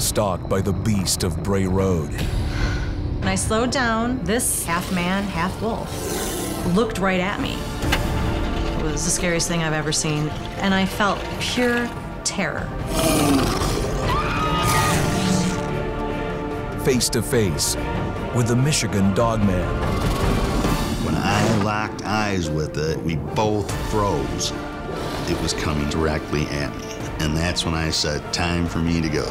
stalked by the beast of Bray Road. When I slowed down, this half man, half wolf looked right at me. It was the scariest thing I've ever seen, and I felt pure terror. Face to face with the Michigan Dogman. When I locked eyes with it, we both froze. It was coming directly at me, and that's when I said, time for me to go.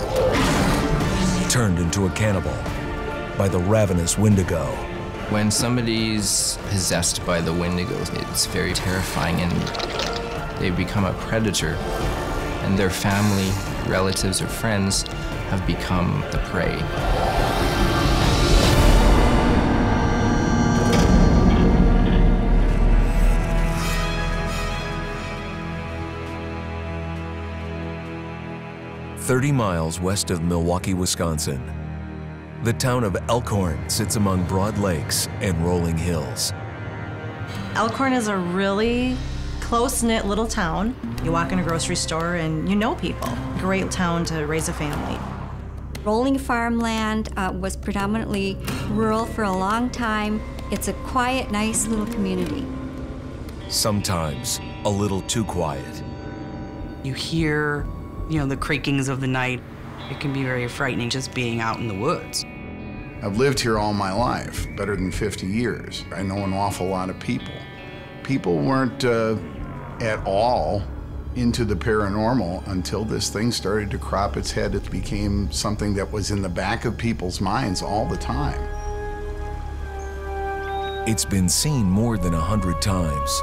Turned into a cannibal by the ravenous Wendigo. When somebody's possessed by the Wendigo, it's very terrifying, and they become a predator, and their family, relatives, or friends have become the prey. "30 miles west of Milwaukee, Wisconsin, the town of Elkhorn sits among broad lakes and rolling hills. Elkhorn is a really close-knit little town. You walk in a grocery store and you know people. Great town to raise a family. Rolling farmland was predominantly rural for a long time. It's a quiet, nice little community. Sometimes a little too quiet. You hear, the creakings of the night. It can be very frightening just being out in the woods. I've lived here all my life, better than 50 years. I know an awful lot of people. People weren't at all into the paranormal until this thing started to crop its head. It became something that was in the back of people's minds all the time. It's been seen more than 100 times.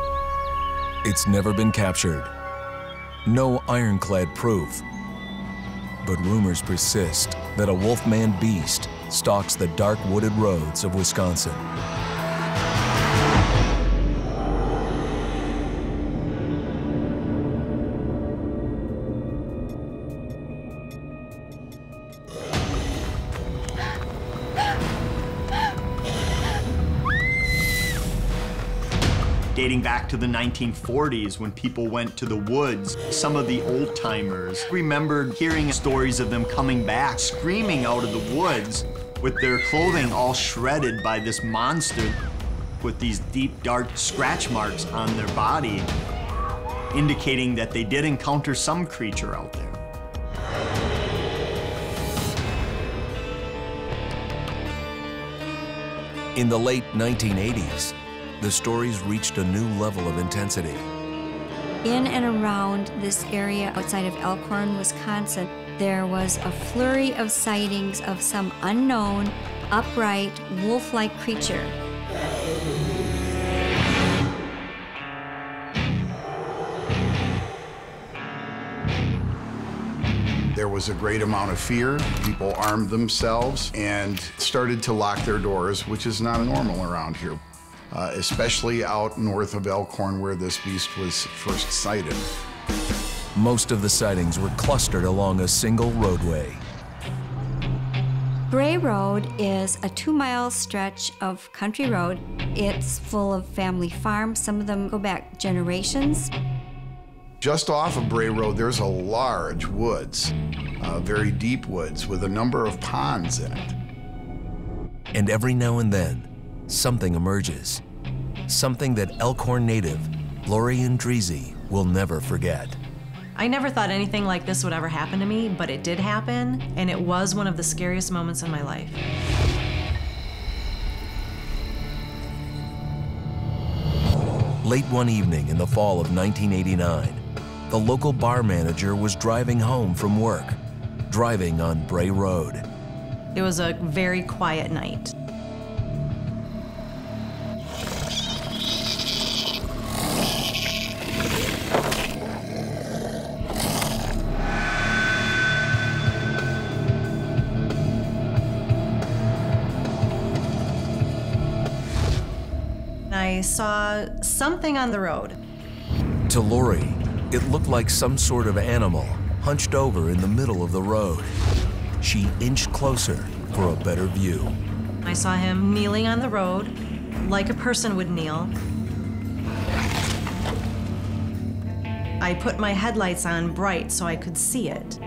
It's never been captured. No ironclad proof. But rumors persist that a Wolfman beast stalks the dark wooded roads of Wisconsin. Dating back to the 1940s when people went to the woods, some of the old timers remembered hearing stories of them coming back, screaming out of the woods with their clothing all shredded by this monster with these deep, dark scratch marks on their body, indicating that they did encounter some creature out there. In the late 1980s, the stories reached a new level of intensity. In and around this area outside of Elkhorn, Wisconsin, there was a flurry of sightings of some unknown, upright, wolf-like creature. There was a great amount of fear. People armed themselves and started to lock their doors, which is not normal around here. Especially out north of Elkhorn where this beast was first sighted. Most of the sightings were clustered along a single roadway. Bray Road is a 2-mile stretch of country road. It's full of family farms. Some of them go back generations. Just off of Bray Road, there's a large woods, very deep woods with a number of ponds in it. And every now and then, something emerges. Something that Elkhorn native Lori Andreezy will never forget. I never thought anything like this would ever happen to me, but it did happen, and it was one of the scariest moments in my life. Late one evening in the fall of 1989, the local bar manager was driving home from work, driving on Bray Road. It was a very quiet night. I saw something on the road. To Lori, it looked like some sort of animal hunched over in the middle of the road. She inched closer for a better view. I saw him kneeling on the road, like a person would kneel. I put my headlights on bright so I could see it.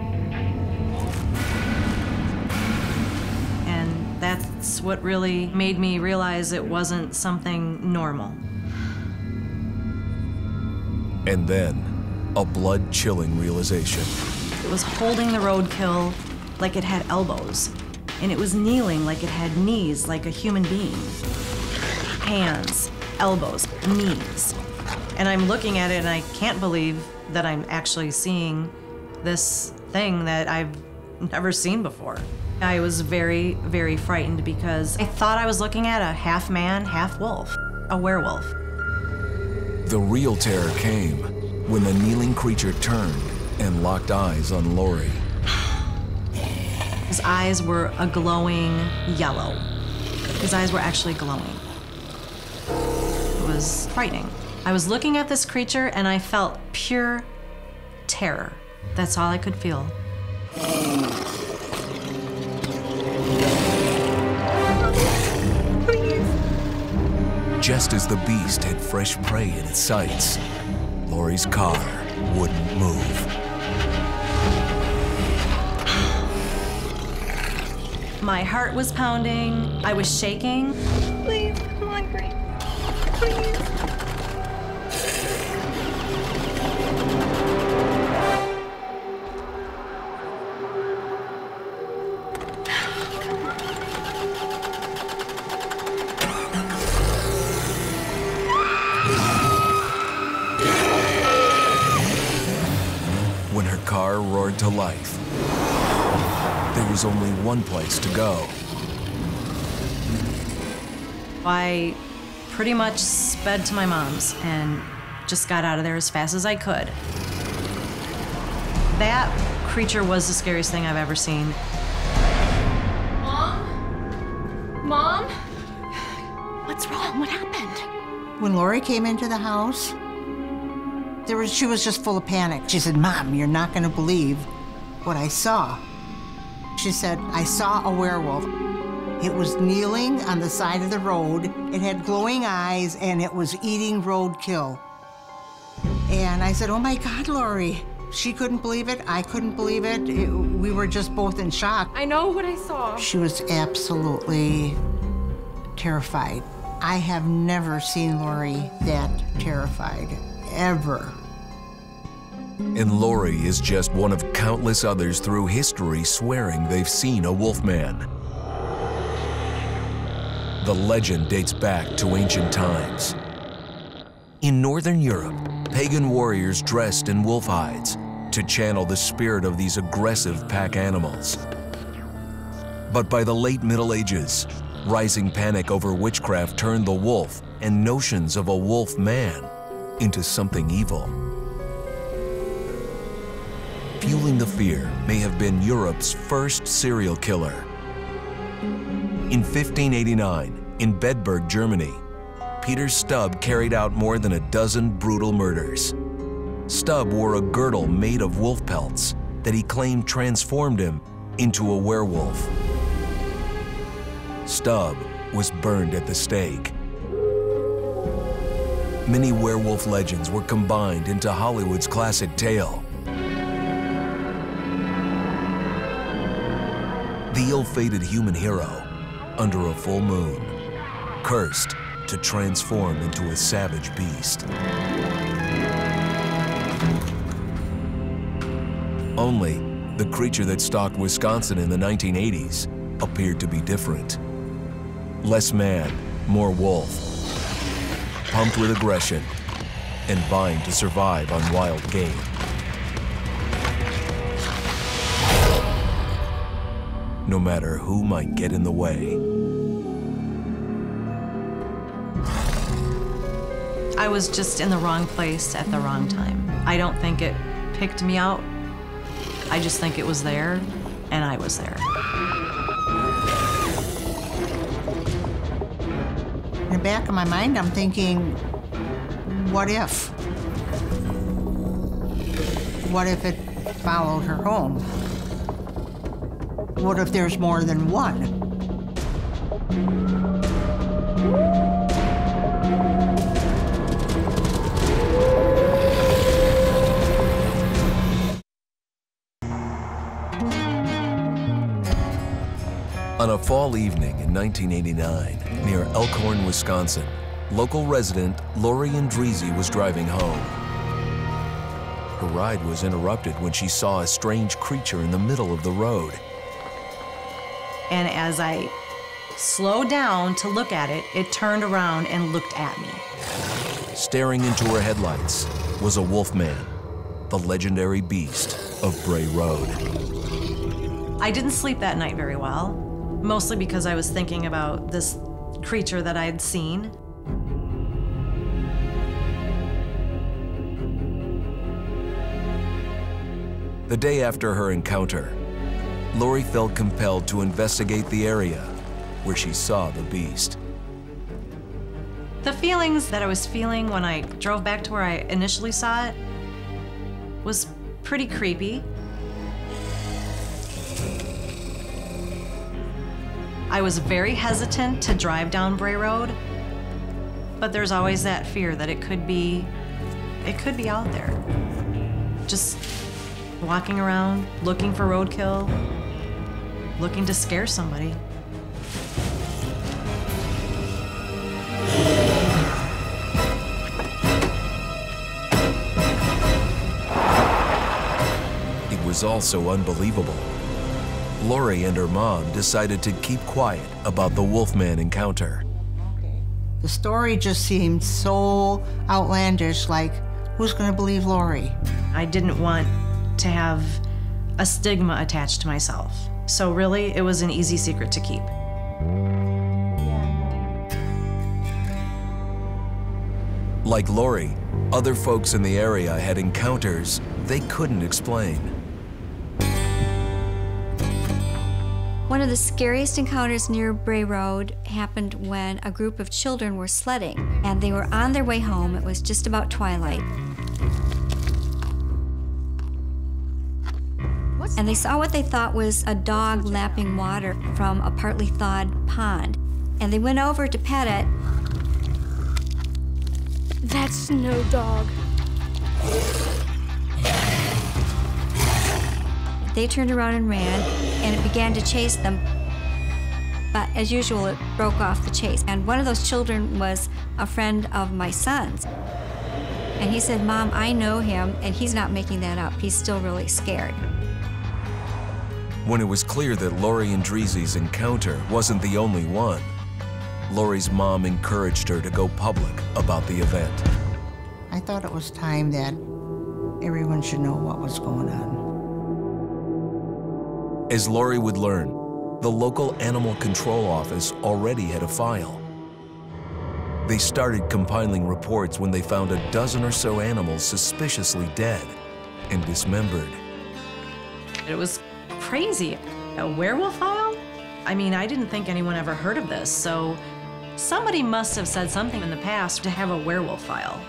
That's what really made me realize it wasn't something normal. And then, a blood-chilling realization. It was holding the roadkill like it had elbows, and it was kneeling like it had knees, like a human being. Hands, elbows, knees. And I'm looking at it and I can't believe that I'm actually seeing this thing that I've never seen before. I was very, very frightened because I thought I was looking at a half man, half wolf, a werewolf. The real terror came when the kneeling creature turned and locked eyes on Lori. His eyes were a glowing yellow. His eyes were actually glowing. It was frightening. I was looking at this creature and I felt pure terror. That's all I could feel. Just as the beast had fresh prey in its sights, Lori's car wouldn't move. My heart was pounding. I was shaking. Please, I'm hungry. Please. When her car roared to life, there was only one place to go. I pretty much sped to my mom's and just got out of there as fast as I could. That creature was the scariest thing I've ever seen. Mom? Mom? What's wrong? What happened? When Lori came into the house, she was just full of panic. She said, "Mom, you're not gonna believe what I saw." She said, "I saw a werewolf. It was kneeling on the side of the road. It had glowing eyes and it was eating roadkill." And I said, "Oh my God, Lori." She couldn't believe it. I couldn't believe it. We were just both in shock. I know what I saw. She was absolutely terrified. I have never seen Lori that terrified, ever. And Lori is just one of countless others through history swearing they've seen a wolfman. The legend dates back to ancient times. In Northern Europe, pagan warriors dressed in wolf hides to channel the spirit of these aggressive pack animals. But by the late Middle Ages, rising panic over witchcraft turned the wolf and notions of a wolf man into something evil. Fueling the fear may have been Europe's first serial killer. In 1589, in Bedburg, Germany, Peter Stubb carried out more than a dozen brutal murders. Stubb wore a girdle made of wolf pelts that he claimed transformed him into a werewolf. Stubb was burned at the stake. Many werewolf legends were combined into Hollywood's classic tale. The ill-fated human hero, under a full moon, cursed to transform into a savage beast. Only the creature that stalked Wisconsin in the 1980s appeared to be different. Less man, more wolf, pumped with aggression and vying to survive on wild game. No matter who might get in the way. I was just in the wrong place at the wrong time. I don't think it picked me out. I just think it was there, and I was there. In the back of my mind, I'm thinking, what if? What if it followed her home? What if there's more than one? On a fall evening in 1989, near Elkhorn, Wisconsin, local resident Lori Andreezy was driving home. Her ride was interrupted when she saw a strange creature in the middle of the road. And as I slowed down to look at it, it turned around and looked at me. Staring into her headlights was a Wolfman, the legendary beast of Bray Road. I didn't sleep that night very well, mostly because I was thinking about this creature that I had seen. The day after her encounter, Lori felt compelled to investigate the area where she saw the beast. The feelings that I was feeling when I drove back to where I initially saw it was pretty creepy. I was very hesitant to drive down Bray Road, but there's always that fear that it could be out there. Just walking around, looking for roadkill, looking to scare somebody. It was also unbelievable. Lori and her mom decided to keep quiet about the Wolfman encounter. The story just seemed so outlandish, like, who's gonna believe Lori? I didn't want to have a stigma attached to myself. So really, it was an easy secret to keep. Like Lori, other folks in the area had encounters they couldn't explain. One of the scariest encounters near Bray Road happened when a group of children were sledding, and they were on their way home. It was just about twilight. And they saw what they thought was a dog lapping water from a partly thawed pond. And they went over to pet it. That's no dog. They turned around and ran, and it began to chase them. But as usual, it broke off the chase. And one of those children was a friend of my son's. And he said, "Mom, I know him, and he's not making that up. He's still really scared." When it was clear that Lori Andreezy's encounter wasn't the only one, Lori's mom encouraged her to go public about the event. I thought it was time that everyone should know what was going on. As Lori would learn, the local animal control office already had a file. They started compiling reports when they found a dozen or so animals suspiciously dead and dismembered. It was crazy. A werewolf file? I mean, I didn't think anyone ever heard of this, so somebody must have said something in the past to have a werewolf file.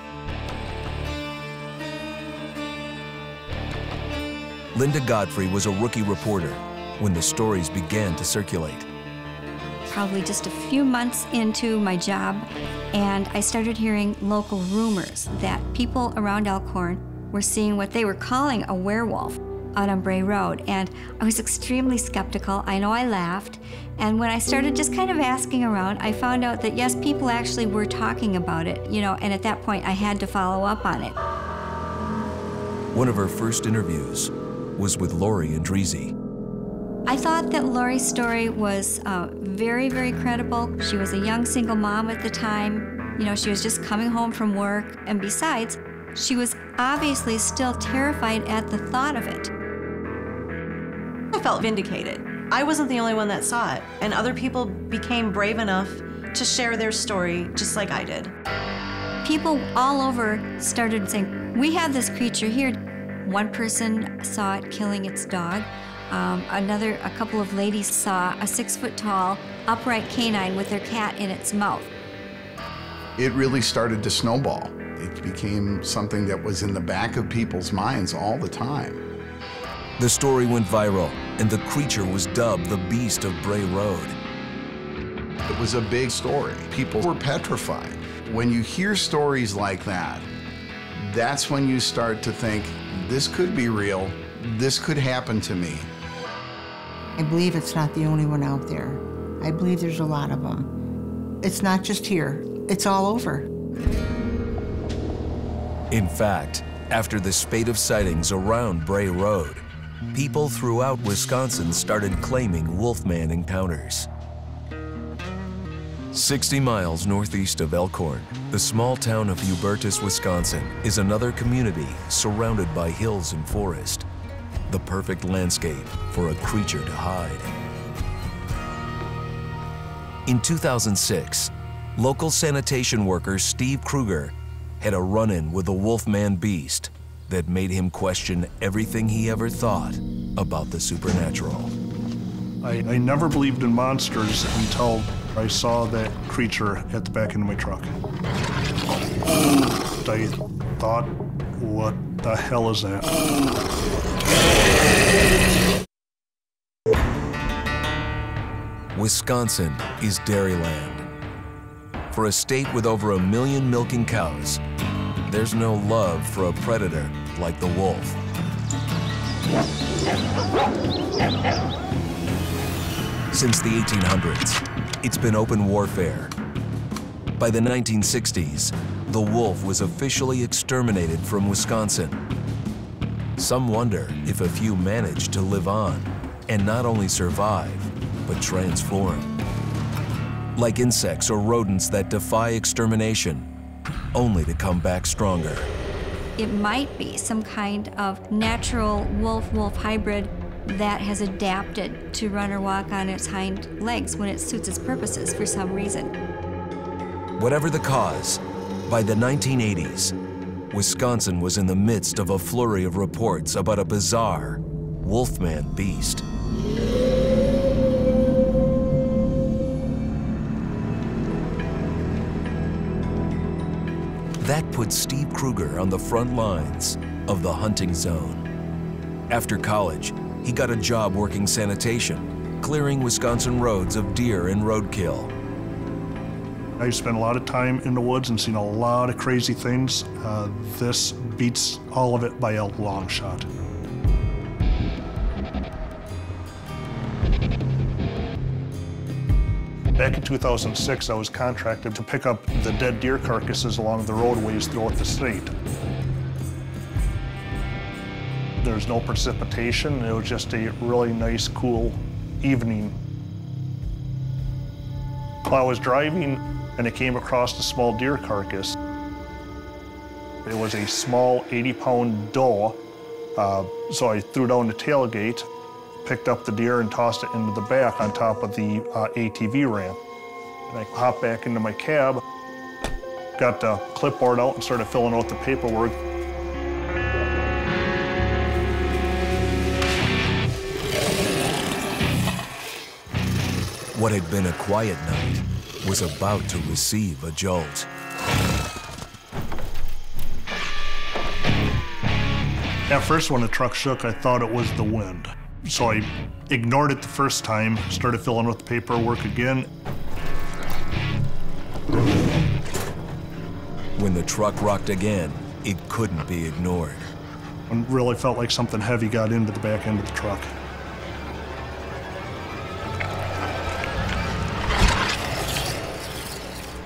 Linda Godfrey was a rookie reporter when the stories began to circulate. Probably just a few months into my job, and I started hearing local rumors that people around Elkhorn were seeing what they were calling a werewolf out on Bray Road, and I was extremely skeptical. I know I laughed, and when I started just kind of asking around, I found out that yes, people actually were talking about it, and at that point I had to follow up on it. One of her first interviews was with Lori Andreezy. I thought that Lori's story was very, very credible. She was a young single mom at the time. She was just coming home from work, and besides, she was obviously still terrified at the thought of it. I felt vindicated. I wasn't the only one that saw it, and other people became brave enough to share their story just like I did. People all over started saying, "We have this creature here." One person saw it killing its dog. A couple of ladies saw a 6-foot-tall upright canine with their cat in its mouth. It really started to snowball. It became something that was in the back of people's minds all the time. The story went viral, and the creature was dubbed the Beast of Bray Road. It was a big story. People were petrified. When you hear stories like that, that's when you start to think, this could be real, this could happen to me. I believe it's not the only one out there. I believe there's a lot of them. It's not just here, it's all over. In fact, after the spate of sightings around Bray Road, people throughout Wisconsin started claiming Wolfman encounters. 60 miles northeast of Elkhorn, the small town of Hubertus, Wisconsin, is another community surrounded by hills and forest. The perfect landscape for a creature to hide. In 2006, local sanitation worker Steve Kruger had a run-in with a Wolfman beast that made him question everything he ever thought about the supernatural. I never believed in monsters until I saw that creature at the back end of my truck. I thought, what the hell is that? Wisconsin is dairyland. For a state with over 1 million milking cows, there's no love for a predator like the wolf. Since the 1800s, it's been open warfare. By the 1960s, the wolf was officially exterminated from Wisconsin. Some wonder if a few managed to live on and not only survive, but transform. Like insects or rodents that defy extermination, only to come back stronger. It might be some kind of natural wolf-wolf hybrid that has adapted to run or walk on its hind legs when it suits its purposes for some reason. Whatever the cause, by the 1980s, Wisconsin was in the midst of a flurry of reports about a bizarre Wolfman beast. That put Steve Kruger on the front lines of the hunting zone. After college, he got a job working sanitation, clearing Wisconsin roads of deer and roadkill. I spent a lot of time in the woods and seen a lot of crazy things. This beats all of it by a long shot. Back in 2006, I was contracted to pick up the dead deer carcasses along the roadways throughout the state. There's no precipitation. It was just a really nice, cool evening. While I was driving and I came across a small deer carcass. It was a small 80-pound doe, so I threw down the tailgate, picked up the deer and tossed it into the back on top of the ATV ramp. And I hopped back into my cab, got the clipboard out and started filling out the paperwork. What had been a quiet night was about to receive a jolt. At first, when the truck shook, I thought it was the wind. So I ignored it the first time, started filling out the paperwork again. When the truck rocked again, it couldn't be ignored. And really felt like something heavy got into the back end of the truck.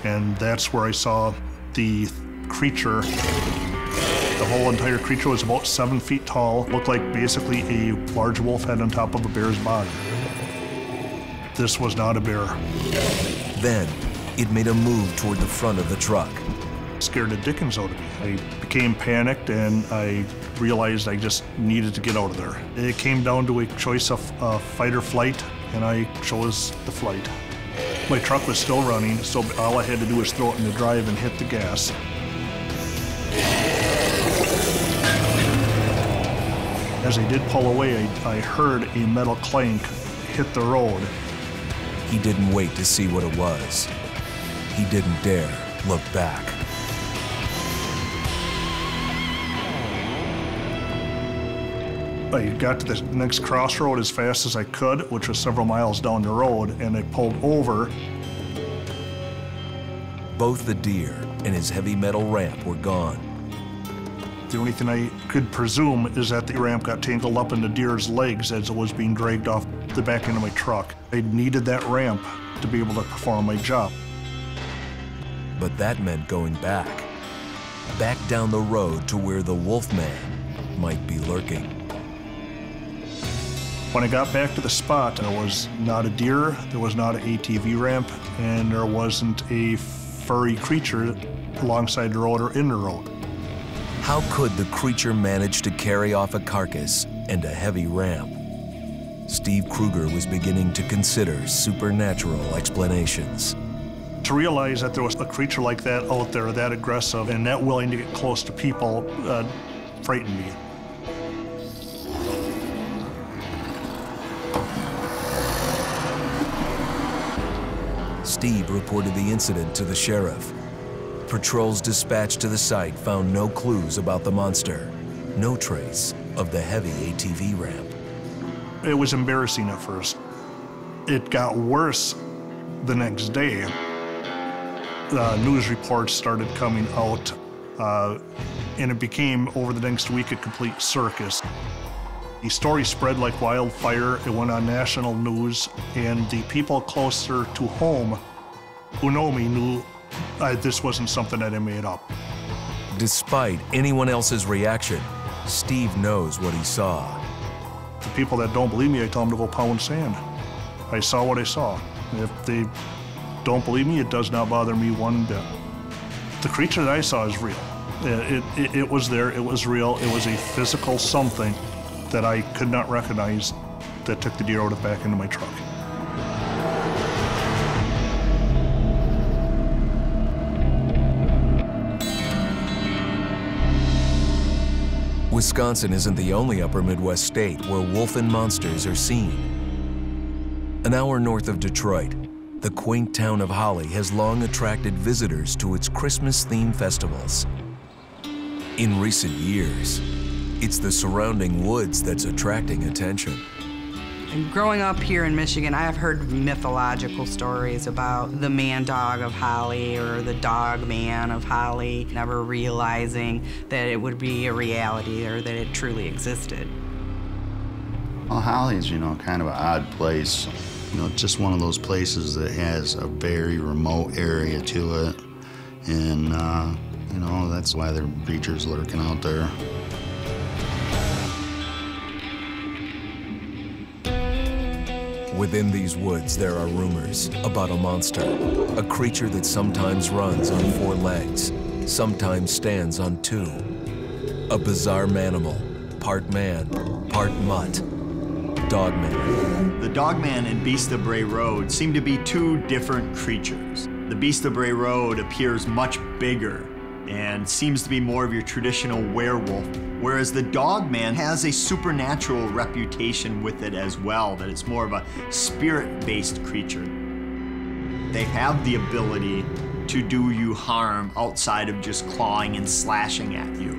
And that's where I saw the creature. The whole entire creature was about 7 feet tall, looked like basically a large wolf head on top of a bear's body. This was not a bear. Then, it made a move toward the front of the truck. It scared the dickens out of me. I became panicked and I realized I just needed to get out of there. It came down to a choice of fight or flight, and I chose the flight. My truck was still running, so all I had to do was throw it in the drive and hit the gas. As I did pull away, I heard a metal clank hit the road. He didn't wait to see what it was. He didn't dare look back. I got to the next crossroad as fast as I could, which was several miles down the road, and I pulled over. Both the deer and his heavy metal ramp were gone. The only thing I could presume is that the ramp got tangled up in the deer's legs as it was being dragged off. the back end of my truck. I needed that ramp to be able to perform my job. But that meant going back down the road to where the Wolfman might be lurking. When I got back to the spot, there was not a deer, there was not an ATV ramp, and there wasn't a furry creature alongside the road or in the road. How could the creature manage to carry off a carcass and a heavy ramp? Steve Kruger was beginning to consider supernatural explanations. To realize that there was a creature like that out there, that aggressive and that willing to get close to people, frightened me. Steve reported the incident to the sheriff. Patrols dispatched to the site found no clues about the monster, no trace of the heavy ATV ramp. It was embarrassing at first. It got worse the next day. News reports started coming out, and it became, over the next week, a complete circus. The story spread like wildfire. It went on national news, and the people closer to home who know me knew this wasn't something that I made up. Despite anyone else's reaction, Steve knows what he saw. The people that don't believe me, I tell them to go pound sand. I saw what I saw. If they don't believe me, it does not bother me one bit. The creature that I saw is real. It was there, it was real, it was a physical something that I could not recognize that took the deer out of the back into my truck. Wisconsin isn't the only upper Midwest state where wolf-and monsters are seen. An hour north of Detroit, the quaint town of Holly has long attracted visitors to its Christmas-themed festivals. In recent years, it's the surrounding woods that's attracting attention. And growing up here in Michigan, I have heard mythological stories about the man-dog of Holly or the dog-man of Holly, never realizing that it would be a reality or that it truly existed. Well, Holly's, kind of an odd place. Just one of those places that has a very remote area to it. And, that's why there are creatures lurking out there. Within these woods, there are rumors about a monster, a creature that sometimes runs on 4 legs, sometimes stands on 2. A bizarre manimal, part man, part mutt, Dogman. The Dogman and Beast of Bray Road seem to be 2 different creatures. The Beast of Bray Road appears much bigger and seems to be more of your traditional werewolf, whereas the Dogman has a supernatural reputation with it as well, that it's more of a spirit-based creature. They have the ability to do you harm outside of just clawing and slashing at you.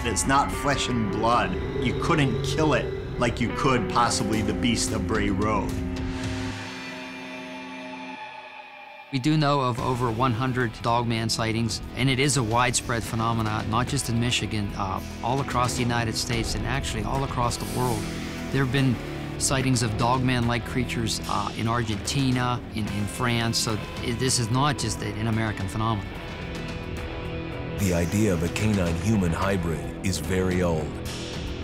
It's not flesh and blood. You couldn't kill it like you could possibly the Beast of Bray Road. We do know of over 100 Dogman sightings, and it is a widespread phenomenon, not just in Michigan, all across the United States and actually all across the world. There have been sightings of Dogman-like creatures in Argentina, in France, so this is not just an American phenomenon. The idea of a canine-human hybrid is very old.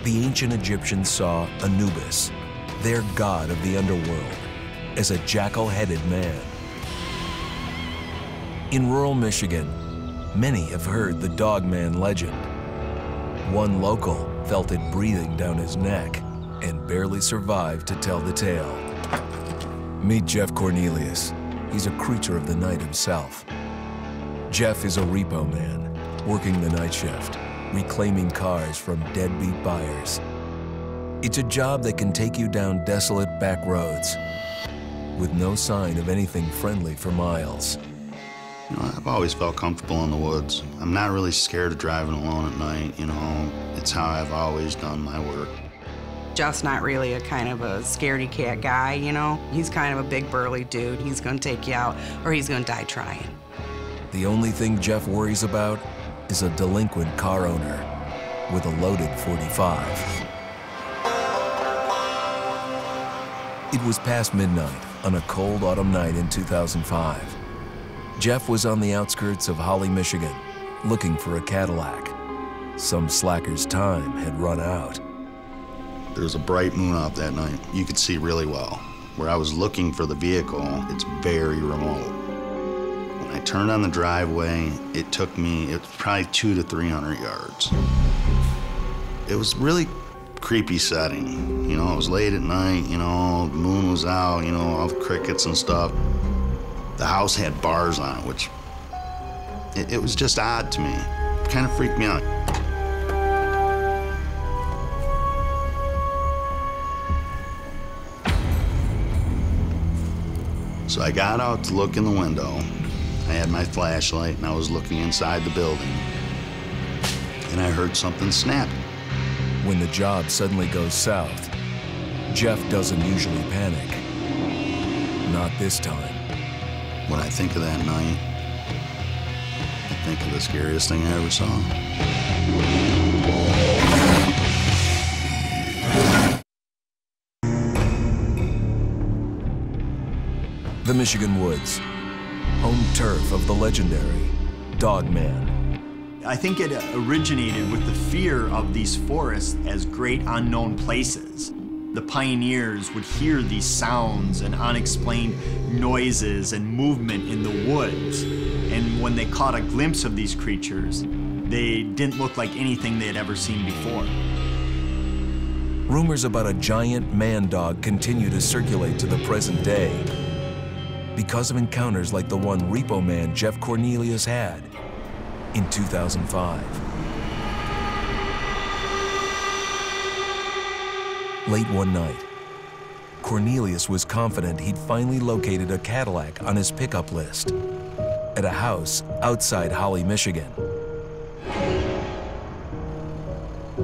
The ancient Egyptians saw Anubis, their god of the underworld, as a jackal-headed man. In rural Michigan, many have heard the Dogman legend. One local felt it breathing down his neck and barely survived to tell the tale. Meet Jeff Cornelius. He's a creature of the night himself. Jeff is a repo man, working the night shift, reclaiming cars from deadbeat buyers. It's a job that can take you down desolate back roads with no sign of anything friendly for miles. I've always felt comfortable in the woods. I'm not really scared of driving alone at night, It's how I've always done my work. Jeff's not really a kind of a scaredy cat guy, He's kind of a big burly dude. He's gonna take you out or he's gonna die trying. The only thing Jeff worries about is a delinquent car owner with a loaded .45. It was past midnight on a cold autumn night in 2005. Jeff was on the outskirts of Holly, Michigan, looking for a Cadillac. Some slacker's time had run out. There was a bright moon out that night. You could see really well. Where I was looking for the vehicle, it's very remote. When I turned on the driveway, it took me, it was probably 200 to 300 yards. It was really creepy setting. You know, it was late at night, you know, the moon was out, you know, all the crickets and stuff. The house had bars on it, which, it was just odd to me. It kind of freaked me out. So I got out to look in the window. I had my flashlight and I was looking inside the building. And I heard something snap. When the job suddenly goes south, Jeff doesn't usually panic. Not this time. When I think of that night, I think of the scariest thing I ever saw. The Michigan woods, home turf of the legendary Dogman. I think it originated with the fear of these forests as great unknown places. The pioneers would hear these sounds and unexplained noises and movement in the woods. And when they caught a glimpse of these creatures, they didn't look like anything they had ever seen before. Rumors about a giant man-dog continue to circulate to the present day because of encounters like the one repo man Jeff Cornelius had in 2005. Late one night, Cornelius was confident he'd finally located a Cadillac on his pickup list at a house outside Holly, Michigan.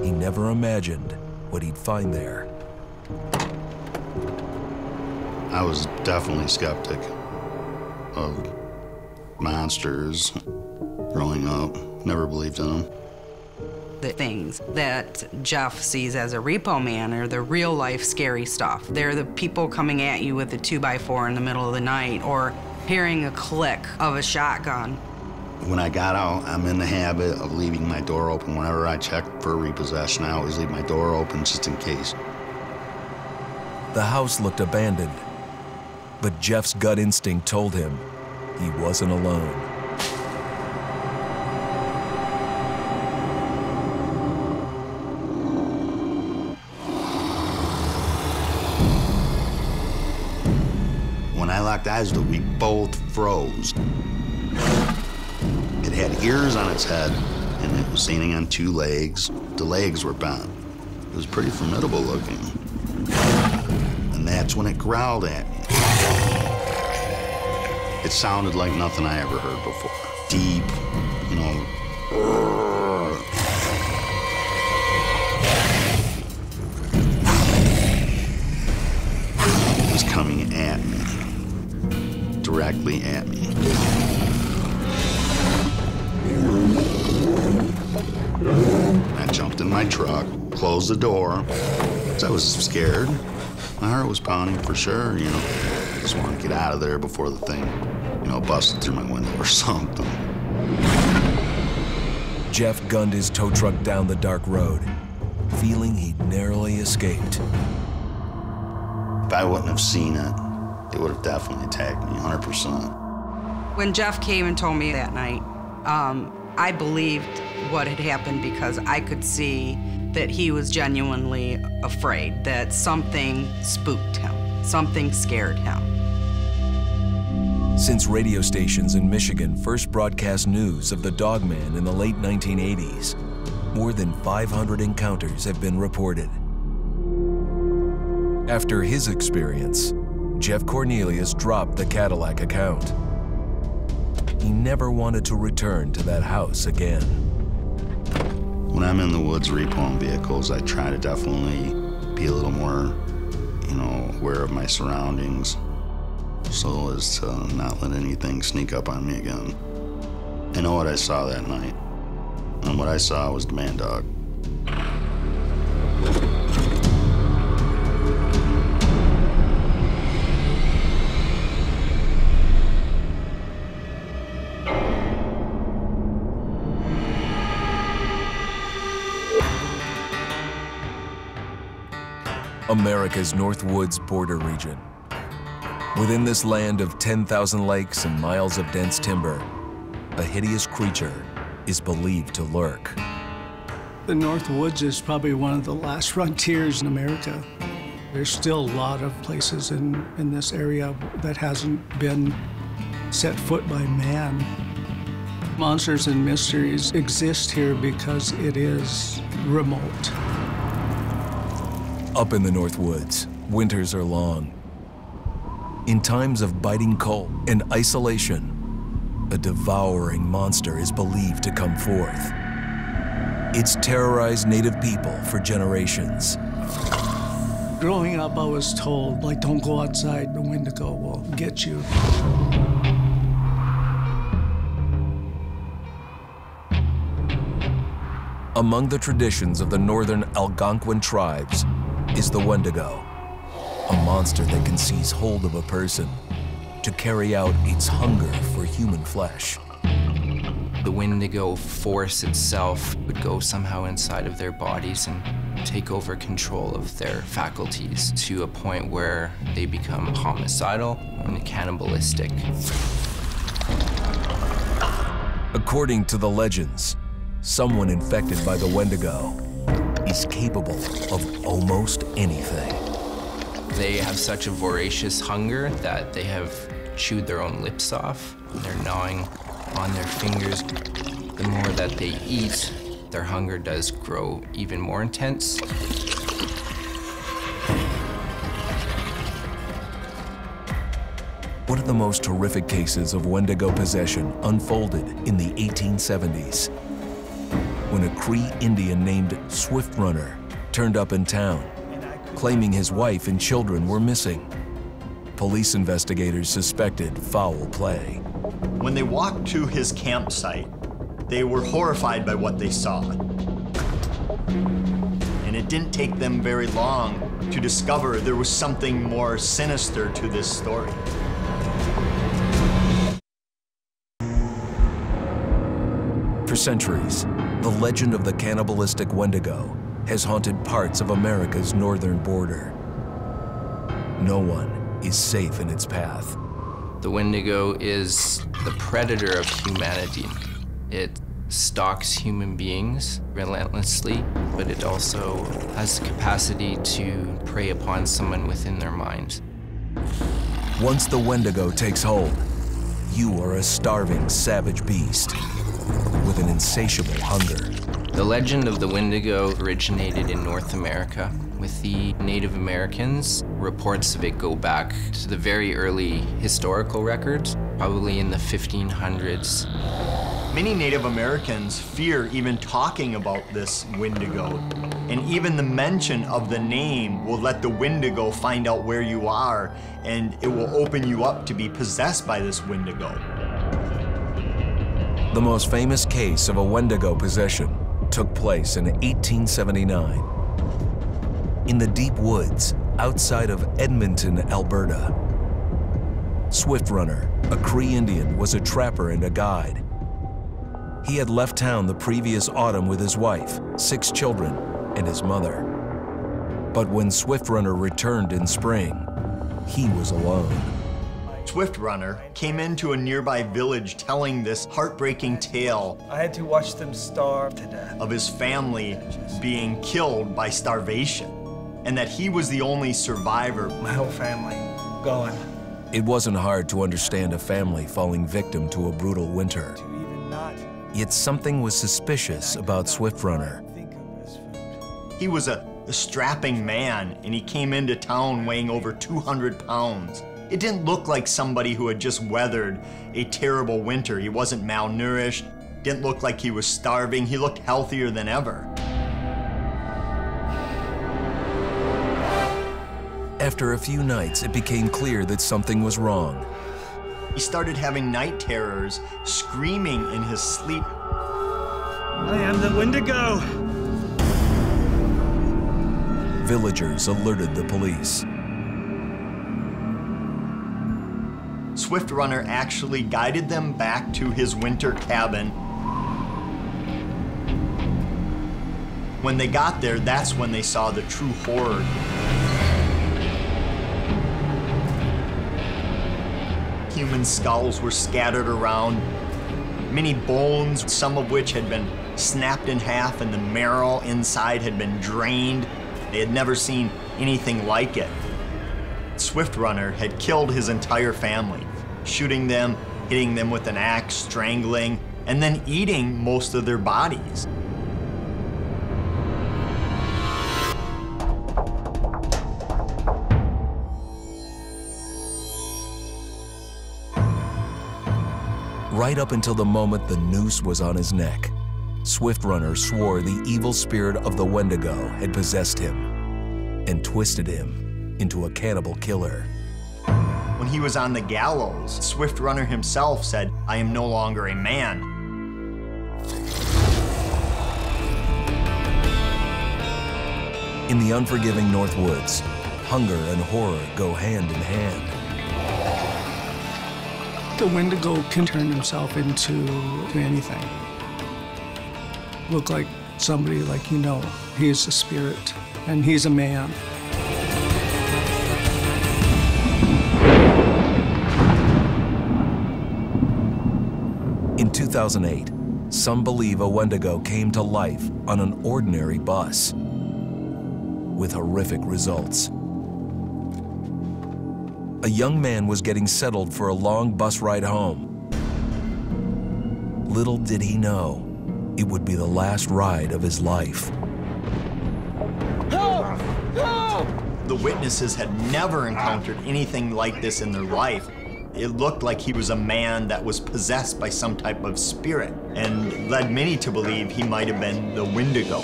He never imagined what he'd find there. I was definitely skeptic of monsters growing up. Never believed in them. The things that Jeff sees as a repo man are the real life scary stuff. They're the people coming at you with a 2x4 in the middle of the night or hearing a click of a shotgun. When I got out, I'm in the habit of leaving my door open. Whenever I check for repossession, I always leave my door open just in case. The house looked abandoned, but Jeff's gut instinct told him he wasn't alone. When I locked eyes with it, we both froze. It had ears on its head, and it was standing on two legs. The legs were bent. It was pretty formidable looking. And that's when it growled at me. It sounded like nothing I ever heard before. Deep, you know. It was coming at me. Directly at me. I jumped in my truck, closed the door, because I was scared. My heart was pounding for sure, you know. I just wanted to get out of there before the thing, you know, busted through my window or something. Jeff gunned his tow truck down the dark road, feeling he'd narrowly escaped. If I wouldn't have seen it, it would have definitely attacked me, 100%. When Jeff came and told me that night, I believed what had happened because I could see that he was genuinely afraid, that something spooked him, something scared him. Since radio stations in Michigan first broadcast news of the Dogman in the late 1980s, more than 500 encounters have been reported. After his experience, Jeff Cornelius dropped the Cadillac account. He never wanted to return to that house again. When I'm in the woods repoing vehicles, I try to definitely be a little more, you know, aware of my surroundings so as to not let anything sneak up on me again. I know what I saw that night, and what I saw was the man dog. America's North Woods border region. Within this land of 10,000 lakes and miles of dense timber, a hideous creature is believed to lurk. The North Woods is probably one of the last frontiers in America. There's still a lot of places in this area that hasn't been set foot by man. Monsters and mysteries exist here because it is remote. Up in the North Woods, winters are long. In times of biting cold and isolation, a devouring monster is believed to come forth. It's terrorized native people for generations. Growing up, I was told, like, don't go outside, the Wendigo will get you. Among the traditions of the northern Algonquin tribes is the Wendigo, a monster that can seize hold of a person to carry out its hunger for human flesh. The Wendigo force itself would go somehow inside of their bodies and take over control of their faculties to a point where they become homicidal and cannibalistic. According to the legends, someone infected by the Wendigo is capable of almost anything. They have such a voracious hunger that they have chewed their own lips off. They're gnawing on their fingers. The more that they eat, their hunger does grow even more intense. One of the most horrific cases of Wendigo possession unfolded in the 1870s, when a Cree Indian named Swift Runner turned up in town, claiming his wife and children were missing. Police investigators suspected foul play. When they walked to his campsite, they were horrified by what they saw. And it didn't take them very long to discover there was something more sinister to this story. For centuries, the legend of the cannibalistic Wendigo has haunted parts of America's northern border. No one is safe in its path. The Wendigo is the predator of humanity. It stalks human beings relentlessly, but it also has the capacity to prey upon someone within their mind. Once the Wendigo takes hold, you are a starving, savage beast with an insatiable hunger. The legend of the Wendigo originated in North America with the Native Americans. Reports of it go back to the very early historical records, probably in the 1500s. Many Native Americans fear even talking about this Wendigo, and even the mention of the name will let the Wendigo find out where you are, and it will open you up to be possessed by this Wendigo. The most famous case of a Wendigo possession took place in 1879. In the deep woods outside of Edmonton, Alberta. Swift Runner, a Cree Indian, was a trapper and a guide. He had left town the previous autumn with his wife, 6 children, and his mother. But when Swift Runner returned in spring, he was alone. Swift Runner came into a nearby village telling this heartbreaking tale. I had to watch them starve to death. Of his family being killed by starvation, and that he was the only survivor. My whole family gone. It wasn't hard to understand a family falling victim to a brutal winter. Yet something was suspicious about Swift Runner. He was a strapping man, and he came into town weighing over 200 pounds. It didn't look like somebody who had just weathered a terrible winter. He wasn't malnourished, didn't look like he was starving. He looked healthier than ever. After a few nights, it became clear that something was wrong. He started having night terrors, screaming in his sleep. I am the Wendigo! Villagers alerted the police. Swift Runner actually guided them back to his winter cabin. When they got there, that's when they saw the true horror. human skulls were scattered around, many bones, some of which had been snapped in half and the marrow inside had been drained. They had never seen anything like it. Swift Runner had killed his entire family, shooting them, hitting them with an axe, strangling, and then eating most of their bodies. Right up until the moment the noose was on his neck, Swift Runner swore the evil spirit of the Wendigo had possessed him and twisted him into a cannibal killer. When he was on the gallows, Swift Runner himself said, "I am no longer a man." In the unforgiving North Woods, hunger and horror go hand in hand. The Wendigo can turn himself into anything. Look like somebody like you know. He's a spirit, and he's a man. In 2008, some believe a Wendigo came to life on an ordinary bus, with horrific results. A young man was getting settled for a long bus ride home. Little did he know, it would be the last ride of his life. Help! Help! The witnesses had never encountered anything like this in their life. It looked like he was a man that was possessed by some type of spirit, and led many to believe he might have been the Wendigo.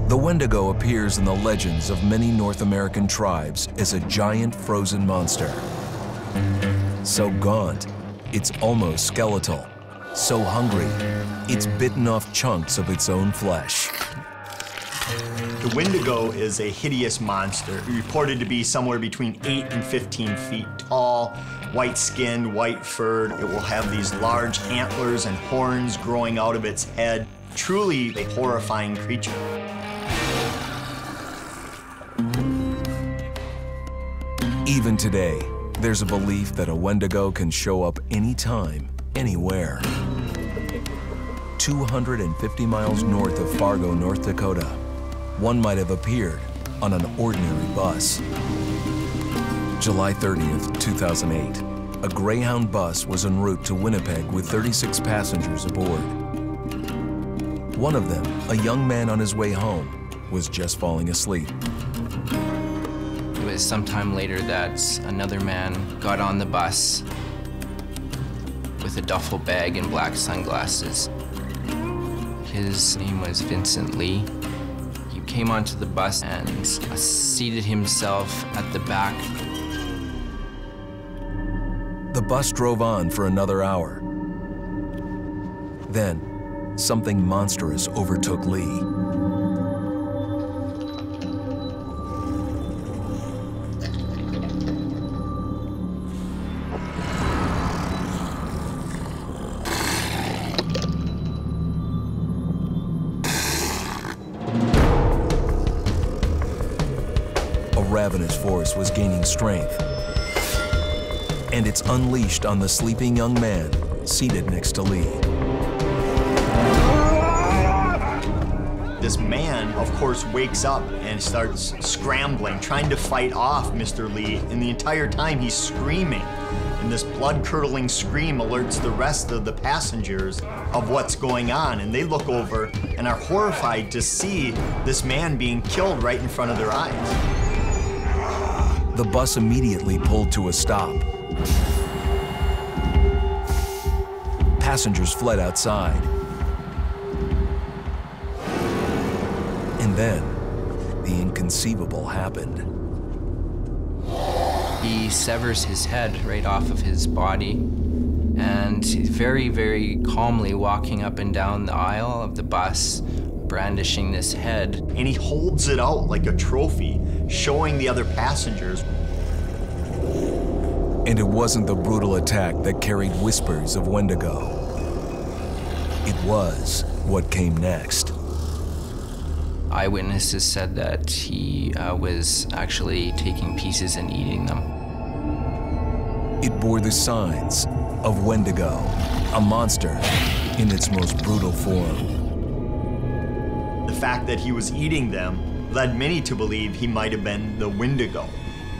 The Wendigo appears in the legends of many North American tribes as a giant frozen monster. So gaunt, it's almost skeletal. So hungry, it's bitten off chunks of its own flesh. The Wendigo is a hideous monster, reported to be somewhere between 8 and 15 feet tall, white-skinned, white-furred. It will have these large antlers and horns growing out of its head. Truly a horrifying creature. Even today, there's a belief that a Wendigo can show up anytime, anywhere. 250 miles north of Fargo, North Dakota, one might have appeared on an ordinary bus. July 30th, 2008, a Greyhound bus was en route to Winnipeg with 36 passengers aboard. One of them, a young man on his way home, was just falling asleep. It was sometime later that another man got on the bus with a duffel bag and black sunglasses. His name was Vincent Lee. He came onto the bus and seated himself at the back. The bus drove on for another hour. Then, something monstrous overtook Lee. A ravenous force was gaining strength, and it's unleashed on the sleeping young man seated next to Lee. This man, of course, wakes up and starts scrambling, trying to fight off Mr. Lee, and the entire time he's screaming. And this blood-curdling scream alerts the rest of the passengers of what's going on, and they look over and are horrified to see this man being killed right in front of their eyes. The bus immediately pulled to a stop. Passengers fled outside. And then, the inconceivable happened. He severs his head right off of his body, and he's very, very calmly walking up and down the aisle of the bus, brandishing this head. And he holds it out like a trophy, showing the other passengers. And it wasn't the brutal attack that carried whispers of Wendigo. It was what came next. Eyewitnesses said that he was actually taking pieces and eating them. It bore the signs of Wendigo, a monster in its most brutal form. The fact that he was eating them led many to believe he might have been the Wendigo,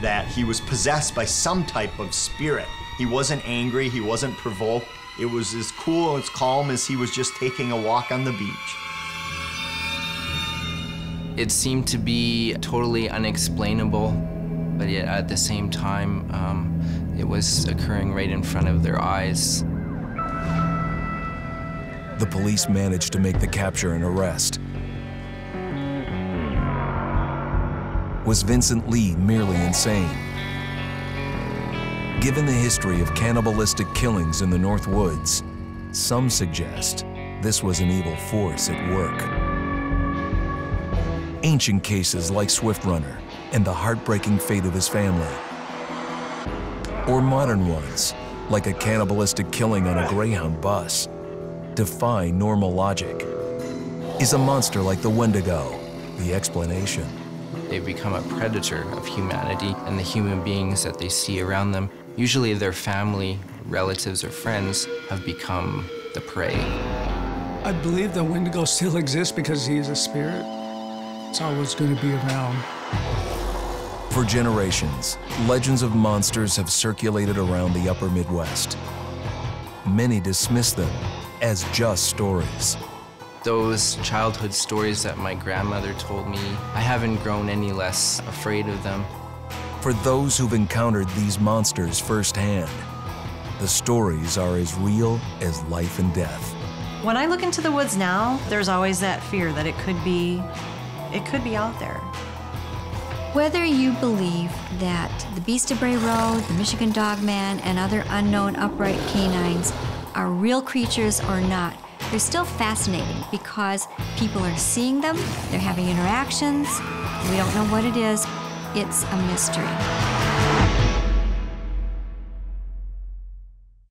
that he was possessed by some type of spirit. He wasn't angry, he wasn't provoked. It was as cool, as calm as he was just taking a walk on the beach. It seemed to be totally unexplainable, but yet at the same time, it was occurring right in front of their eyes. The police managed to make the capture and arrest. Was Vincent Lee merely insane? Given the history of cannibalistic killings in the North Woods, some suggest this was an evil force at work. Ancient cases like Swift Runner and the heartbreaking fate of his family. Or modern ones, like a cannibalistic killing on a Greyhound bus, defy normal logic. Is a monster like the Wendigo the explanation? They become a predator of humanity and the human beings that they see around them. Usually their family, relatives, or friends have become the prey. I believe the Wendigo still exists because he is a spirit. It's always going to be around. For generations, legends of monsters have circulated around the upper Midwest. Many dismiss them as just stories. Those childhood stories that my grandmother told me, I haven't grown any less afraid of them. For those who've encountered these monsters firsthand, the stories are as real as life and death. When I look into the woods now, there's always that fear that it could be out there. Whether you believe that the Beast of Bray Road, the Michigan Dogman, and other unknown upright canines are real creatures or not, they're still fascinating because people are seeing them, they're having interactions, we don't know what it is. It's a mystery.